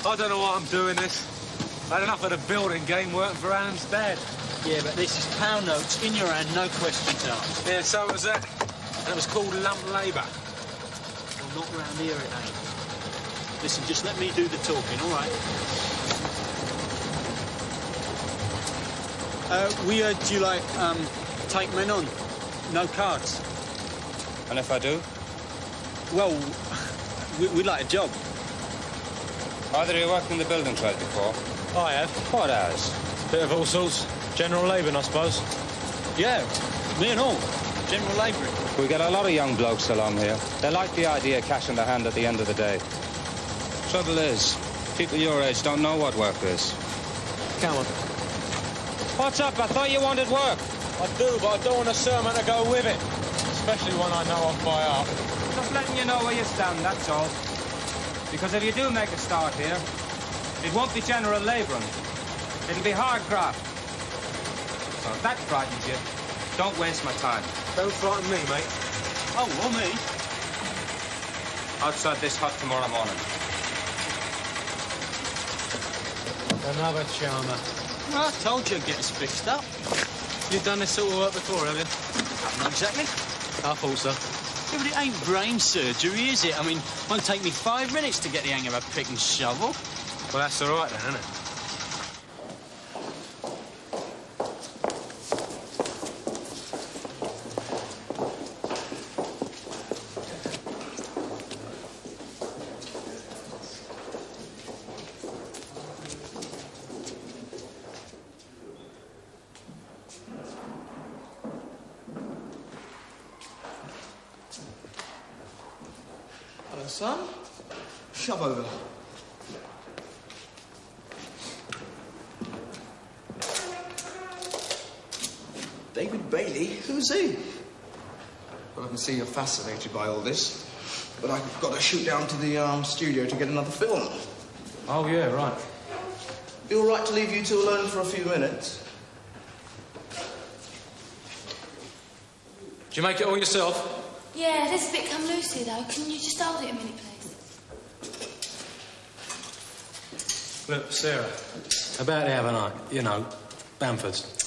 I don't know why I'm doing this. I had enough of the building game working for Alan's dad. Yeah, but this is pound notes in your hand, no questions asked. Yeah, so was that. And it was called lump labour. Well, not round here, it ain't. Listen, just let me do the talking, all right? We heard you, like, take men on. No cards. And if I do? Well, we'd like a job. Either of you worked in the building trade before? I have. What has? Bit of all sorts. General labouring, I suppose. Yeah, me and all. General labouring. We get a lot of young blokes along here. They like the idea of cash in the hand at the end of the day. Trouble is, people your age don't know what work is. Come on. What's up? I thought you wanted work. I do, but I don't want a sermon to go with it. Especially one I know off by heart. Just letting you know where you stand, that's all. Because if you do make a start here, it won't be general labouring. It'll be hard graft. So if that frightens you, don't waste my time. Don't frighten me, mate. Oh, or me? Outside this hut tomorrow morning. Another charmer. Well, I told you I'd get us fixed up. You've done this sort of work before, have you? Not exactly. I thought so. Yeah, but it ain't brain surgery, is it? I mean, it won't take me 5 minutes to get the hang of a pick and shovel. Well, that's all right then, isn't it? Hello, son. Shove over. David Bailey? Who's he? Well, I can see you're fascinated by all this, but I've got to shoot down to the studio to get another film. Oh, yeah, right. Be all right to leave you two alone for a few minutes? Did you make it all yourself? Yeah, this a bit come loosey, though. Can you just hold it a minute, please? Look, Sarah, about the other night, you know, Bamford's.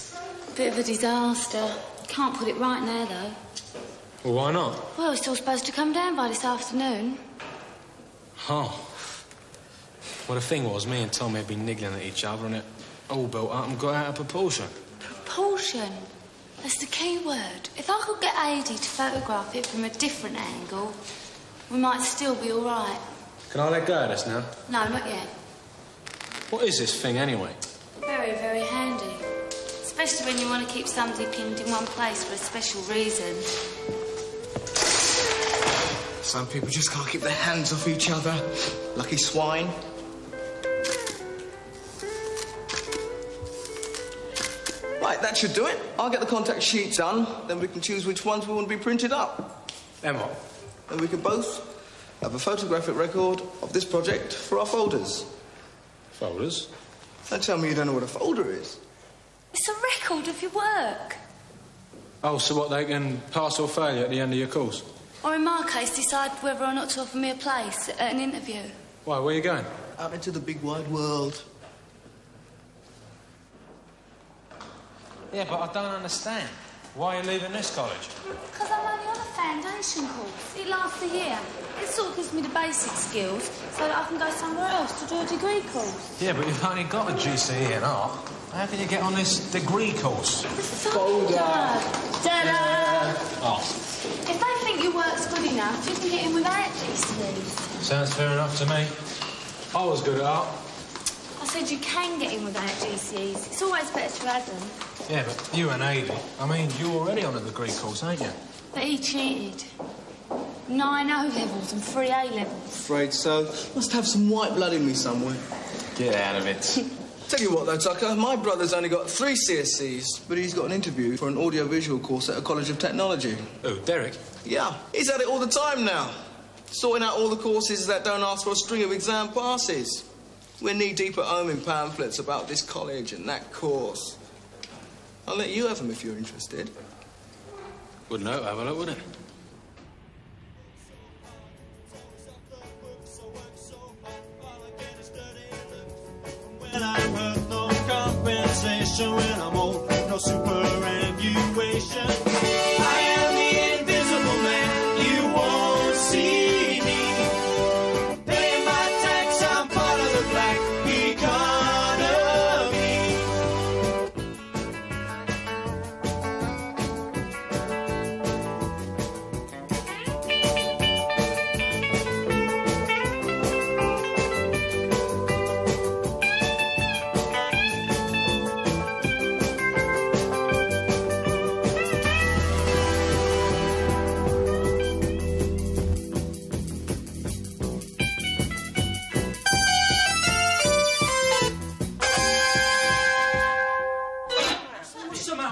Bit of a disaster. Can't put it right there, though. Well, why not? Well, it's all supposed to come down by this afternoon. Oh. Well, the thing was, me and Tommy had been niggling at each other and it all built up and got out of proportion. Proportion? That's the key word. If I could get AD to photograph it from a different angle, we might still be all right. Can I let go of this now? No, not yet. What is this thing, anyway? Very, very handy. Especially when you want to keep somebody pinned in one place for a special reason. Some people just can't keep their hands off each other. Lucky swine. Right, that should do it. I'll get the contact sheets done, then we can choose which ones we want to be printed up. Then what? And we can both have a photographic record of this project for our folders. Folders? Don't tell me you don't know what a folder is. It's a record of your work. Oh, so what, they can pass or fail at the end of your course? Or in my case, decide whether or not to offer me a place at an interview. Why, where are you going? Out into the big wide world. Yeah, but I don't understand. Why are you leaving this college? Because I'm only on a foundation course. It lasts a year. It sort of gives me the basic skills so that I can go somewhere else to do a degree course. Yeah, but you've only got a GCE in art. How can you get on this degree course? The folder! Ta-da! Oh. If they think your work's good enough, you can get in without GCEs. Sounds fair enough to me. I was good at art. I said you can get in without GCEs. It's always better to have them. Yeah, but you and Aidy, I mean, you're already on a degree course, ain't you? But he cheated. 9 O-levels and 3 A-levels. Afraid so. Must have some white blood in me somewhere. Get out of it. Tell you what, though, Tucker, my brother's only got 3 CSCs, but he's got an interview for an audiovisual course at a College of Technology. Who, Derek? Yeah, he's at it all the time now. Sorting out all the courses that don't ask for a string of exam passes. We're knee-deep at home in pamphlets about this college and that course. I'll let you have them if you're interested. Wouldn't hurt to have a look, would it? so when I'm old, no superannuation. I am the invisible man, you won't see me. Paying my tax, I'm part of the black economy.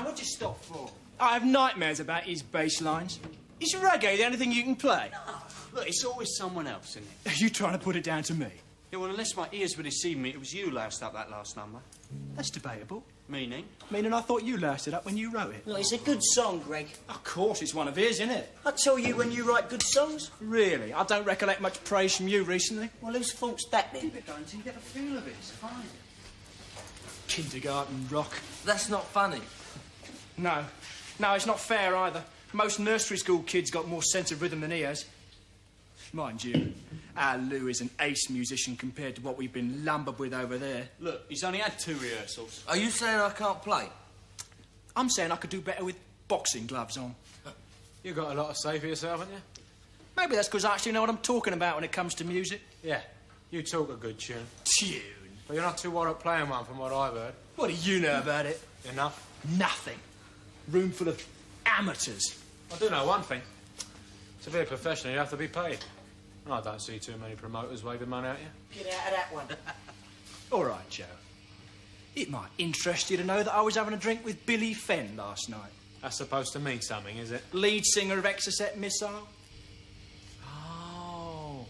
What'd you stop for? I have nightmares about his bass lines. Is reggae the only thing you can play? Look, it's always someone else, isn't it? Are you trying to put it down to me? Yeah, well, unless my ears were deceiving me, it was you loused up that last number. That's debatable. Meaning? Meaning I thought you loused it up when you wrote it. Look, it's a good song, Greg. Of course, it's one of his, isn't it? I tell you when you write good songs. Really? I don't recollect much praise from you recently. Well, whose fault's that then? Keep it going until you get the feel of it. It's fine. Kindergarten rock. That's not funny. No. No, it's not fair either. Most nursery school kids got more sense of rhythm than he has. Mind you, our Lou is an ace musician compared to what we've been lumbered with over there. Look, he's only had 2 rehearsals. Are you saying I can't play? I'm saying I could do better with boxing gloves on. You got a lot to say for yourself, haven't you? Maybe that's because I actually know what I'm talking about when it comes to music. Yeah, you talk a good tune. Tune? But you're not too worried at playing one from what I've heard. What do you know about it? Enough? Nothing. Room full of amateurs. I do know one thing. To be a professional, you have to be paid. And I don't see too many promoters waving money at you. Get out of that one. All right, Joe. It might interest you to know that I was having a drink with Billy Fenn last night. That's supposed to mean something, is it? Lead singer of Exocet Missile. Oh.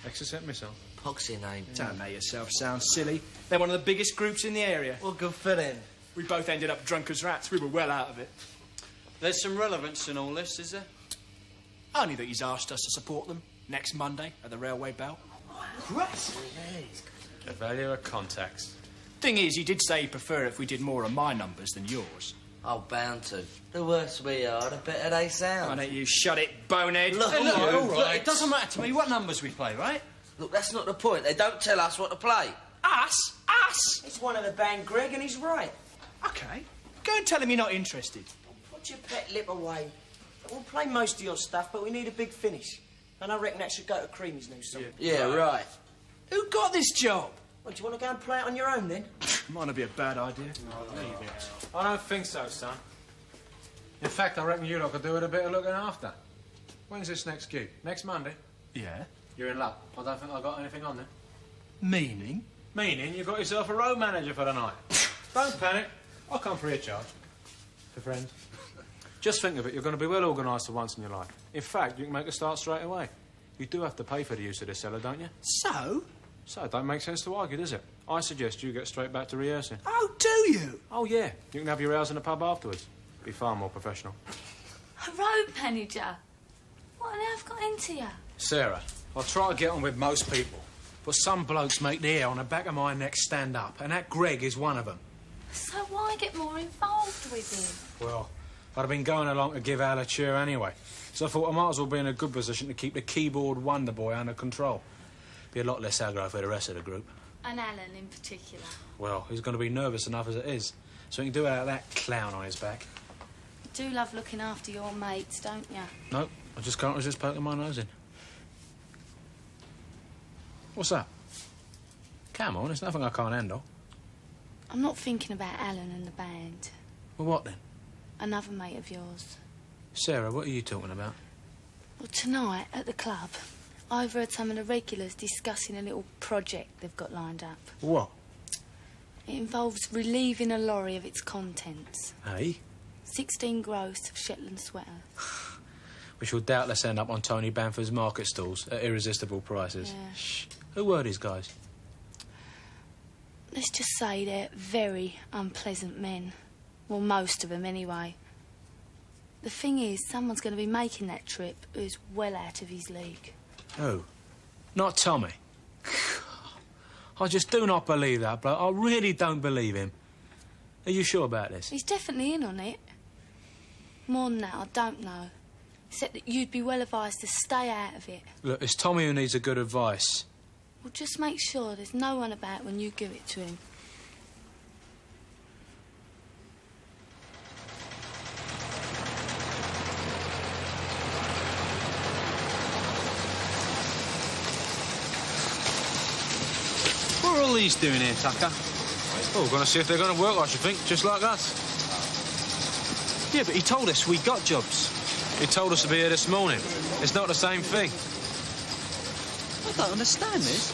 Exocet Missile. Poxy name. Don't make yourself sound silly. They're one of the biggest groups in the area. Well, good for them. We both ended up drunk as rats. We were well out of it. There's some relevance in all this, is there? Only that he's asked us to support them next Monday at the Railway Bell. The value of contacts. Thing is, he did say he'd prefer if we did more of my numbers than yours. Oh, bound to. The worse we are, the better they sound. Why don't you shut it, bonehead? Look, Hey, look, all look, right. it doesn't matter to me what numbers we play, right? Look, that's not the point. They don't tell us what to play. Us? Us? It's one of the band, Greg, and he's right. OK. Go and tell him you're not interested. Put your pet lip away. We'll play most of your stuff, but we need a big finish. And I reckon that should go to Creamy's new song. Yeah, right. Who got this job? Well, do you want to go and play it on your own, then? Might not be a bad idea. I don't think so, son. In fact, I reckon you lot could do with a bit of looking after. When's this next gig? Next Monday? Yeah? You're in luck. I don't think I got anything on there. Meaning? Meaning you got yourself a road manager for the night. Don't panic. I'll come free of charge. For friends. Just think of it, you're going to be well organised for once in your life. In fact, you can make a start straight away. You do have to pay for the use of this cellar, don't you? So? So it don't make sense to argue, does it? I suggest you get straight back to rehearsing. Oh, do you? Oh, yeah. You can have your hours in the pub afterwards. Be far more professional. A road manager? What on earth got into you? Sarah, I try to get on with most people, but some blokes make the hair on the back of my neck stand up, and that Greg is one of them. So why get more involved with him? Well, I'd have been going along to give Al a cheer anyway, so I thought I might as well be in a good position to keep the keyboard wonder boy under control. Be a lot less aggro for the rest of the group. And Alan in particular. Well, he's going to be nervous enough as it is, so he can do it without that clown on his back. You do love looking after your mates, don't you? Nope, I just can't resist poking my nose in. What's that? Come on, it's nothing I can't handle. I'm not thinking about Alan and the band. Well, what then? Another mate of yours. Sarah, what are you talking about? Well, tonight, at the club, I overheard some of the regulars discussing a little project they've got lined up. What? It involves relieving a lorry of its contents. Hey? 16 gross of Shetland sweater. Which will doubtless end up on Tony Bamford's market stalls at irresistible prices. Yeah. Shh. Who were these guys? Let's just say they're very unpleasant men. Well, most of them, anyway. The thing is, someone's going to be making that trip who's well out of his league. Who? Not Tommy. I just do not believe that bloke. I really don't believe him. Are you sure about this? He's definitely in on it. More than that, I don't know. Except that you'd be well advised to stay out of it. Look, it's Tommy who needs a good advice. Well, just make sure there's no one about when you give it to him. What are all these doing here, Tucker? Oh, we're going to see if they're going to work, I should think, just like us. Yeah, but he told us we got jobs. He told us to be here this morning. It's not the same thing. I don't understand this.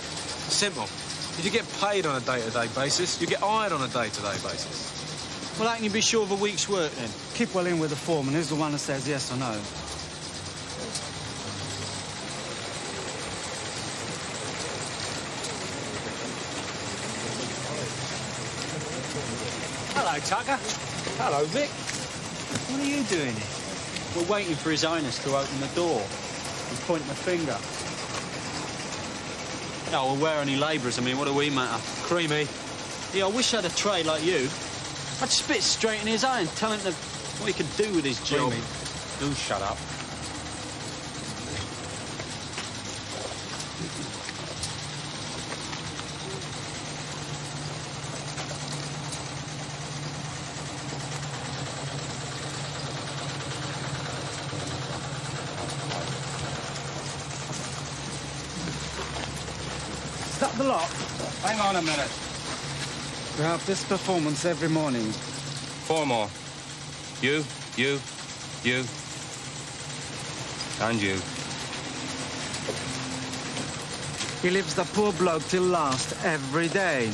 Simple. If you get paid on a day-to-day basis, you get hired on a day-to-day basis. Well, how can you be sure of a week's work, then? Keep well in with the foreman. He's the one that says yes or no. Hello, Tucker. Hello, Vic. What are you doing here? We're waiting for His Highness to open the door. He's pointing the finger. Oh, well, where are any labourers? I mean, what do we matter? Creamy. Yeah, I wish I had a trade like you. I'd spit straight in his eye and tell him what he could do with his job. Creamy. Do shut up. Stop the lot. Hang on a minute. We have this performance every morning. 4 more. You, and you. He leaves the poor bloke till last every day.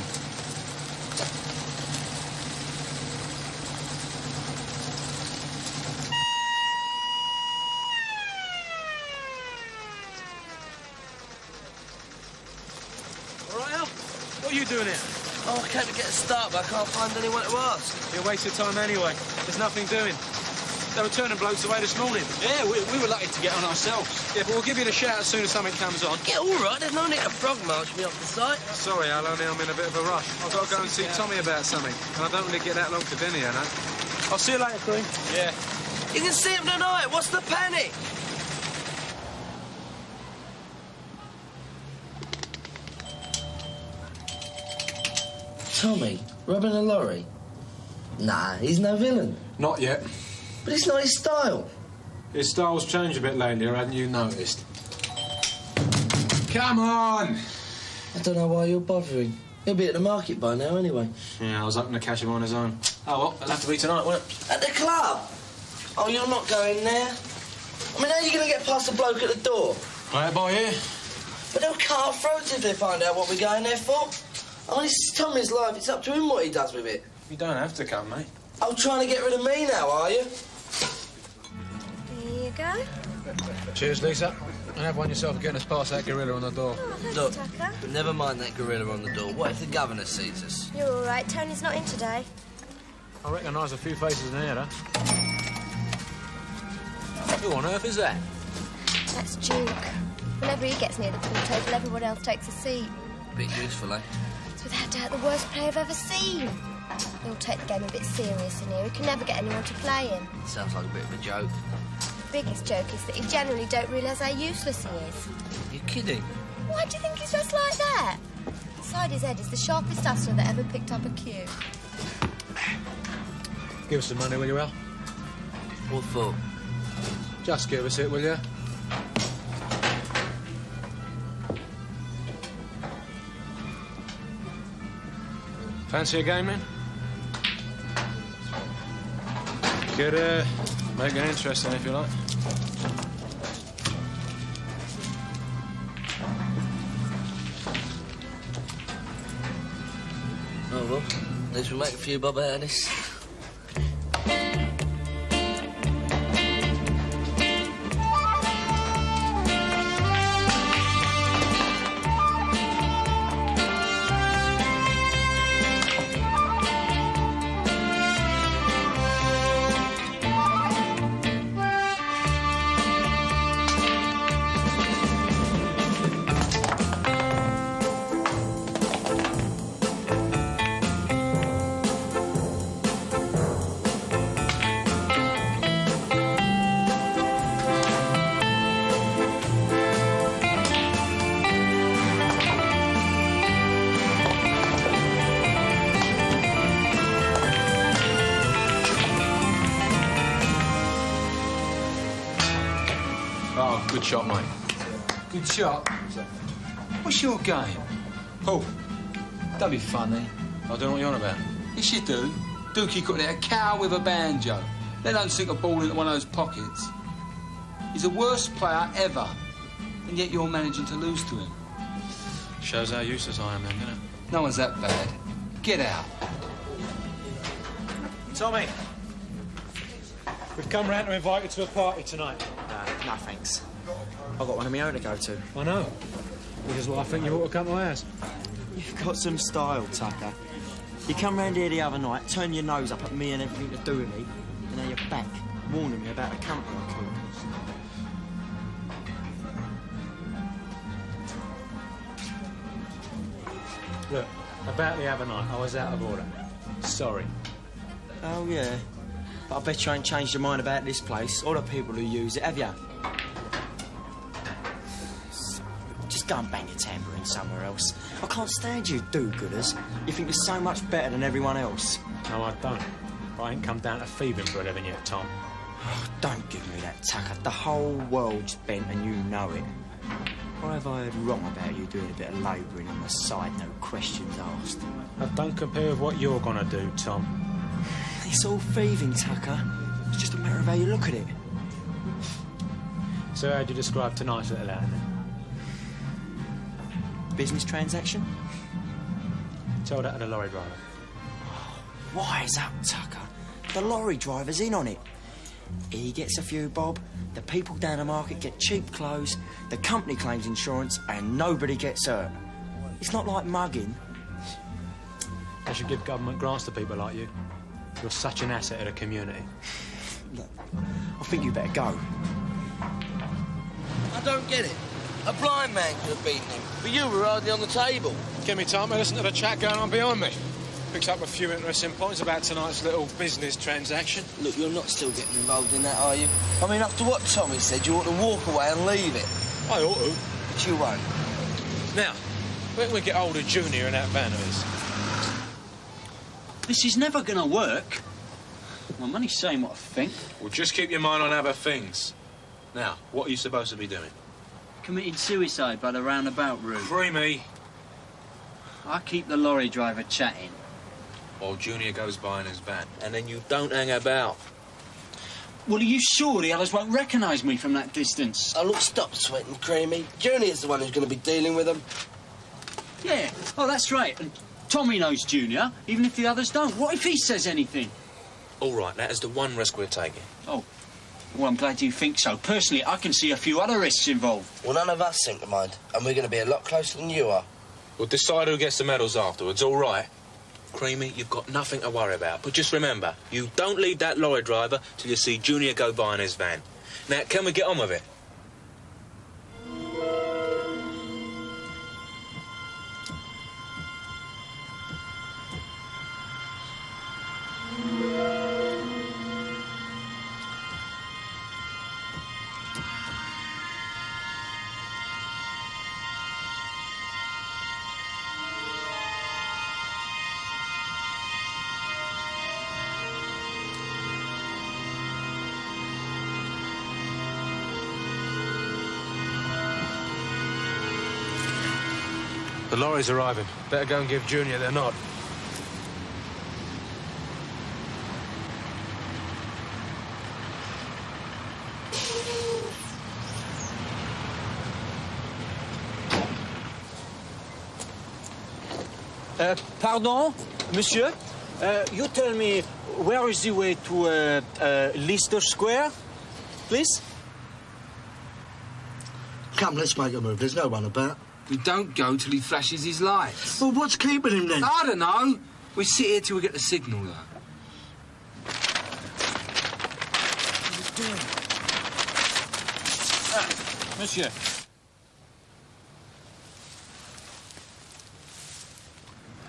All right, Al? What are you doing here? Oh, I came to get a start, but I can't find anyone to ask. You're wasting time anyway. There's nothing doing. They were turning blokes away this morning. Yeah, we were lucky to get on ourselves. Yeah, but we'll give you the shout as soon as something comes on. Yeah, all right. There's no need to frog march me off the site. Sorry, Al, only I'm in a bit of a rush. I've got to go and see Tommy about something, and I don't really get that long for dinner, you know. I'll see you later, Cream. Yeah. You can see him tonight. What's the panic? Tommy, robbing a lorry? Nah, he's no villain. Not yet. But it's not his style. His style's changed a bit lately, hadn't you noticed? Come on! I don't know why you're bothering. He'll be at the market by now anyway. Yeah, I was hoping to catch him on his own. Oh, well, it'll have to be tonight, won't it? At the club? Oh, you're not going there? I mean, how are you going to get past the bloke at the door? Right by here. But they'll cut our throats if they find out what we're going there for. Oh, this is Tommy's life. It's up to him what he does with it. You don't have to come, mate. Oh, trying to get rid of me now, are you? Here you go. Cheers, Lisa. And have one yourself and getting us past that gorilla on the door. Oh, thanks, Look, Tucker. never mind that gorilla on the door. What if the governor sees us? You're all right. Tony's not in today. I recognise a few faces in here, though. Who on earth is that? That's Duke. Whenever he gets near the pool table, everyone else takes a seat. Bit useful, eh? It's without doubt the worst player I've ever seen. They all take the game a bit serious in here. He can never get anyone to play him. Sounds like a bit of a joke. The biggest joke is that he generally don't realise how useless he is. You're kidding. Why do you think he's dressed like that? Inside his head is the sharpest hustler that ever picked up a cue. Give us some money, will you, Al? What for? Just give us it, will you? Fancy a game, then? Could, make it interesting, if you like. Oh, well, at least we'll make a few bob out of this. Good shot, mate. Good shot. What's your game? Paul. Don't be funny. I don't know what you're on about. Yes, you do. Dookie couldn't hit a cow with a banjo. Let alone sink a ball into one of those pockets. He's the worst player ever, and yet you're managing to lose to him. Shows how useless I am, then, doesn't it? No one's that bad. Get out. Tommy. We've come round to invite you to a party tonight. No, thanks. I've got one of my own to go to. I know. Which is why I think you ought to come to ours. You've got some style, Tucker. You come round here the other night, turn your nose up at me and everything to do with me, and now you're back, warning me about a company I killed. Look, about the other night, I was out of order. Sorry. Oh, yeah. But I bet you ain't changed your mind about this place or the people who use it, have you? Just go and bang your tambourine somewhere else. I can't stand you do-gooders. You think you're so much better than everyone else. No, I don't. But I ain't come down to thieving for a living yet, Tom. Oh, don't give me that, Tucker. The whole world's bent and you know it. Or have I heard wrong about you doing a bit of labouring on the side, no questions asked? That don't compare with what you're gonna do, Tom. It's all thieving, Tucker. It's just a matter of how you look at it. So how'd you describe tonight's little outing then? Business transaction? Tell that to the lorry driver. Wise up, Tucker. The lorry driver's in on it. He gets a few bob, the people down the market get cheap clothes, the company claims insurance, and nobody gets hurt. It's not like mugging. They should give government grants to people like you. You're such an asset to the community. Look, I think you better go. I don't get it. A blind man could have beaten him, but you were hardly on the table. Give me time to listen to the chat going on behind me. Picks up a few interesting points about tonight's little business transaction. Look, you're not still getting involved in that, are you? I mean, after what Tommy said, you ought to walk away and leave it. I ought to. But you won't. Now, when can we get hold of Junior in that van of his? This is never going to work. My money's saying what I think. Well, just keep your mind on other things. Now, what are you supposed to be doing? Committed suicide by the roundabout route. Creamy. I keep the lorry driver chatting. While Junior goes by in his van, and then you don't hang about. Well, are you sure the others won't recognise me from that distance? Oh, look, stop sweating, Creamy. Junior's the one who's going to be dealing with them. Yeah. Oh, that's right. And Tommy knows Junior, even if the others don't. What if he says anything? All right, that is the one risk we're taking. Oh. Well, I'm glad you think so. Personally, I can see a few other risks involved. Well, none of us seem to mind, and we're going to be a lot closer than you are. We'll decide who gets the medals afterwards, all right? Creamy, you've got nothing to worry about. But just remember, you don't leave that lorry driver till you see Junior go by in his van. Now, can we get on with it? The lorry's arriving. Better go and give Junior the nod. Pardon, monsieur? You tell me, where is the way to Leicester Square, please? Come, let's make a move. There's no one about. We don't go till he flashes his lights. Well, what's keeping him then? I don't know. We sit here till we get the signal, though. Monsieur.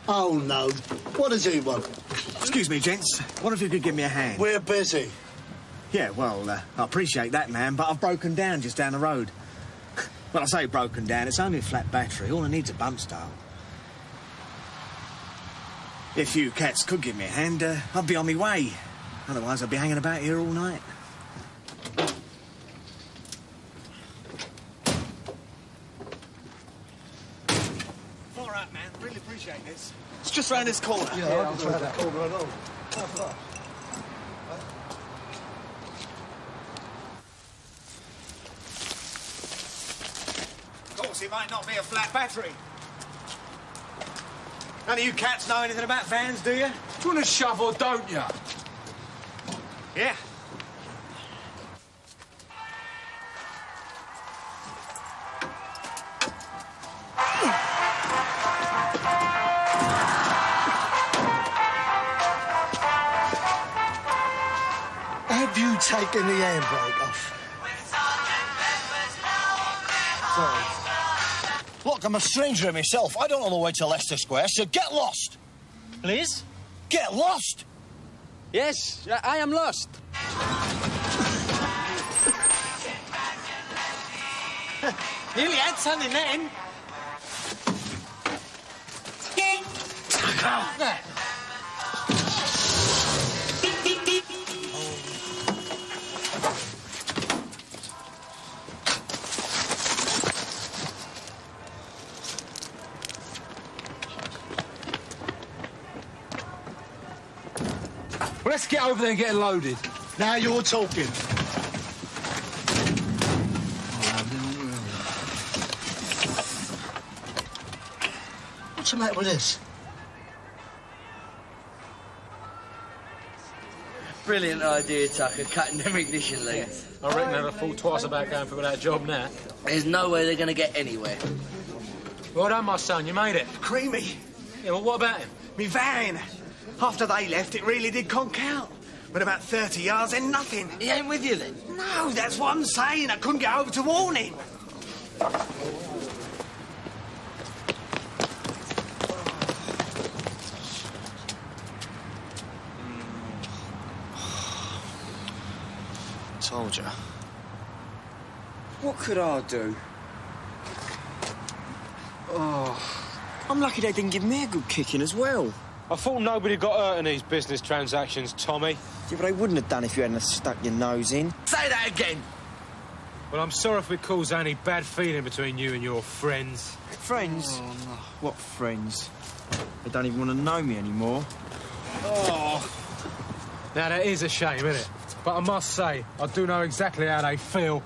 Oh, no. What does he want? Excuse me, gents. What if you could give me a hand? We're busy. Yeah, well, I appreciate that, man, but I've broken down just down the road. When I say broken down, it's only a flat battery. All I need's a bump start. If you cats could give me a hand, I'd be on my way. Otherwise, I'd be hanging about here all night. It's just round this corner. Yeah, I'll try that. corner along. Of course, it might not be a flat battery. None of you cats know anything about vans, do you? Do you want to shove or don't you? Yeah. Have you taken the handbrake off? Sorry. Look, I'm a stranger myself. I don't know the way to Leicester Square, so get lost. Please? Get lost! Yes, I am lost. Nearly had something then. There. Well, let's get over there and get loaded. Now you're talking. What's the matter with this? Brilliant idea, Tucker, cutting them ignition leads. I reckon they'd have thought twice about going for that job now. There's no way they're going to get anywhere. Well done, my son, you made it. Creamy. Yeah, well, what about him? Me van. After they left, it really did conk out. But about 30 yards, then nothing. He ain't with you, then? No, that's what I'm saying. I couldn't get over to warn him. Told you. What could I do? Oh, I'm lucky they didn't give me a good kicking as well. I thought nobody got hurt in these business transactions, Tommy. Yeah, but they wouldn't have done if you hadn't stuck your nose in. Say that again. Well, I'm sorry if we caused any bad feeling between you and your friends. Friends? Oh, no. What friends? They don't even want to know me anymore. Oh. Now, that is a shame, isn't it? But I must say, I do know exactly how they feel.